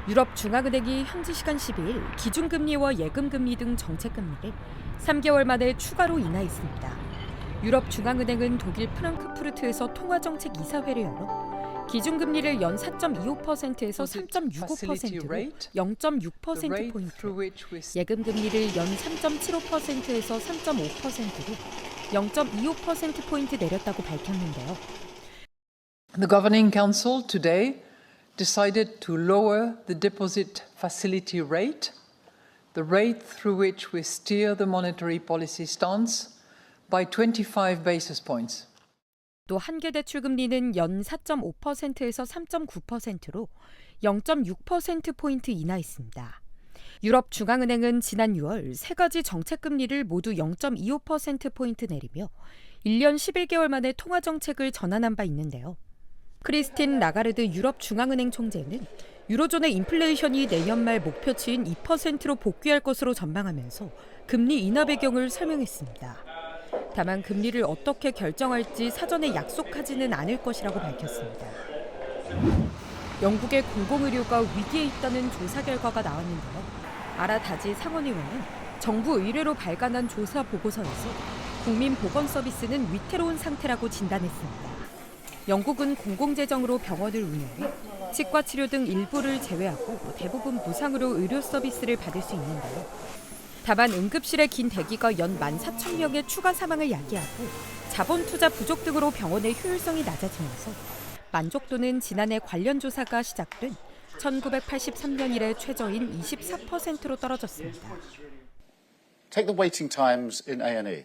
유럽중앙은행이 현지 시간 12일 기준금리와 예금금리 등 정책금리를 3개월 만에 추가로 인하했습니다. 유럽중앙은행은 독일 프랑크푸르트에서 통화정책 이사회를 열어 기준금리를 연 4.25%에서 3.65%로 0.6%포인트, 예금금리를 연 3.75%에서 3.5%로 0.25%포인트 내렸다고 밝혔는데요. The Governing Council today decided to lower the deposit facility rate, the rate through which we steer the monetary policy stance, by 25 basis points. 또 한계 대출 금리는 연 4.5%에서 3.9%로 0.6%포인트 인하했습니다. 유럽중앙은행은 지난 6월 세 가지 정책 금리를 모두 0.25%포인트 내리며 1년 11개월 만에 통화정책을 전환한 바 있는데요. 크리스틴 라가르드 유럽중앙은행 총재는 유로존의 인플레이션이 내년 말 목표치인 2%로 복귀할 것으로 전망하면서 금리 인하 배경을 설명했습니다. 다만 금리를 어떻게 결정할지 사전에 약속하지는 않을 것이라고 밝혔습니다. 영국의 공공의료가 위기에 있다는 조사 결과가 나왔는데요. 아라다지 상원의원은 정부 의뢰로 발간한 조사 보고서에서 국민보건 서비스는 위태로운 상태라고 진단했습니다. 영국은 공공재정으로 병원을 운영해 치과 치료 등 일부를 제외하고 대부분 무상으로 의료 서비스를 받을 수 있는데요. 다만 응급실의 긴 대기가 연 14,000명의 추가 사망을 야기하고 자본 투자 부족 등으로 병원의 효율성이 낮아지면서 만족도는 지난해 관련 조사가 시작된 1983년 이래 최저인 24%로 떨어졌습니다. Take the waiting times in A&E.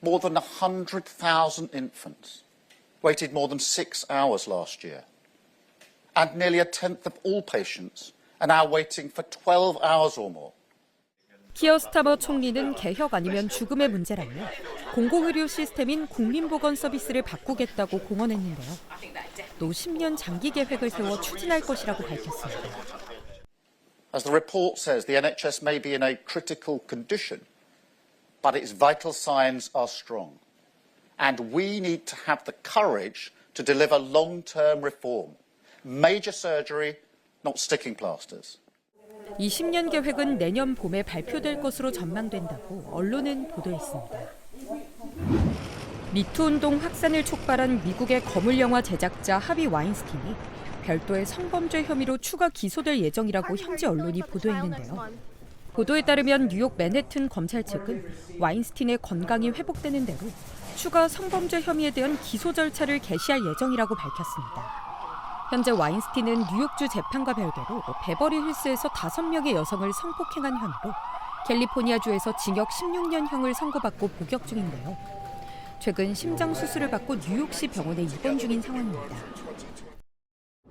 More than 100,000 infants waited more than 6 hours last year. And nearly a tenth of all patients are now waiting for 12 hours or more. 키어 스타머 총리는 개혁 아니면 죽음의 문제라며 공공의료 시스템인 국민보건 서비스를 바꾸겠다고 공언했는데요. 또 10년 장기 계획을 세워 추진할 것이라고 밝혔습니다. As the report says, the NHS may be in a critical condition, but its vital signs are strong. And we need to have the courage to deliver long-term reform. Major surgery, not sticking plasters. 이 10년 계획은 내년 봄에 발표될 것으로 전망된다고 언론은 보도했습니다. 미투 운동 확산을 촉발한 미국의 거물 영화 제작자 하비 와인스틴이 별도의 성범죄 혐의로 추가 기소될 예정이라고 현지 언론이 보도했는데요. 보도에 따르면 뉴욕 맨해튼 검찰 측은 와인스틴의 건강이 회복되는 대로 추가 성범죄 혐의에 대한 기소 절차를 개시할 예정이라고 밝혔습니다. 현재 와인스틴은 뉴욕주 재판과 별개로 베버리 힐스에서 5명의 여성을 성폭행한 혐의로 캘리포니아주에서 징역 16년형을 선고받고 복역 중인데요. 최근 심장 수술을 받고 뉴욕시 병원에 입원 중인 상황입니다.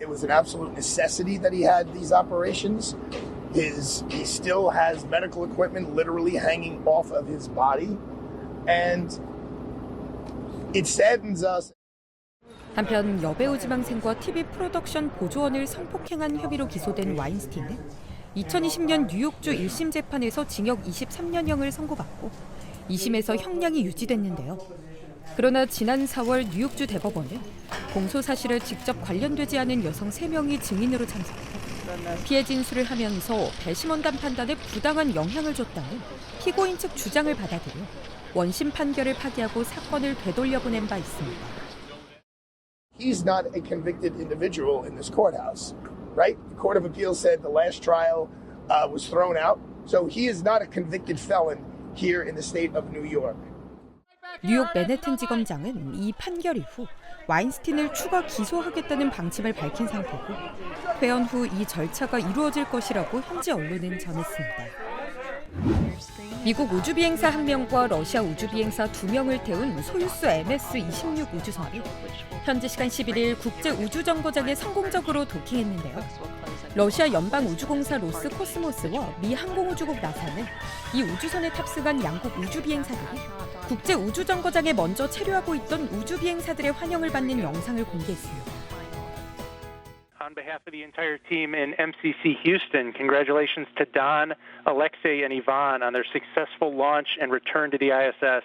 It was an absolute necessity that he had these operations. He still has medical equipment literally hanging off of his body, and it saddens us. 한편 여배우 지망생과 TV 프로덕션 보조원을 성폭행한 혐의로 기소된 와인스틴은 2020년 뉴욕주 1심 재판에서 징역 23년형을 선고받고 2심에서 형량이 유지됐는데요. 그러나 지난 4월 뉴욕주 대법원은 공소 사실에 직접 관련되지 않은 여성 3명이 증인으로 참석해 피해 진술을 하면서 배심원단 판단에 부당한 영향을 줬다는 피고인 측 주장을 받아들여 원심 판결을 파기하고 사건을 되돌려보낸 바 있습니다. He's not a convicted individual in this courthouse, right? The Court of Appeals said the last trial was thrown out, so he is not a convicted felon here in the state of New York. 뉴욕 맨해튼 지검장은 이 판결 이후 와인스틴을 추가 기소하겠다는 방침을 밝힌 상태고 퇴원 후 이 절차가 이루어질 것이라고 현지 언론은 전했습니다. 미국 우주비행사 1명과 러시아 우주비행사 2명을 태운 소유스 MS-26 우주선이 현지 시간 11일 국제우주정거장에 성공적으로 도킹했는데요. 러시아 연방우주공사 로스코스모스와 미 항공우주국 나사는 이 우주선에 탑승한 양국 우주비행사들이 국제우주정거장에 먼저 체류하고 있던 우주비행사들의 환영을 받는 영상을 공개했습니다. On behalf of the entire team in MCC Houston, congratulations to Don, Alexei, and Ivan on their successful launch and return to the ISS.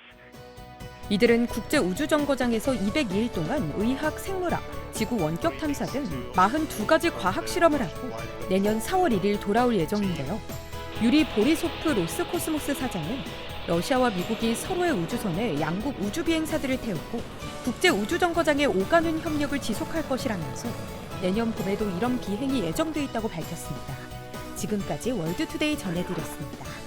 이들은 국제우주정거장에서 202일 동안 의학, 생물학, 지구 원격 탐사 등 42가지 과학 실험을 하고 내년 4월 1일 돌아올 예정인데요. 유리 보리소프 로스코스모스 사장은 러시아와 미국이 서로의 우주선에 양국 우주비행사들을 태우고 국제우주정거장에 오가는 협력을 지속할 것이라면서 내년 봄에도 이런 비행이 예정돼 있다고 밝혔습니다. 지금까지 월드투데이 전해드렸습니다.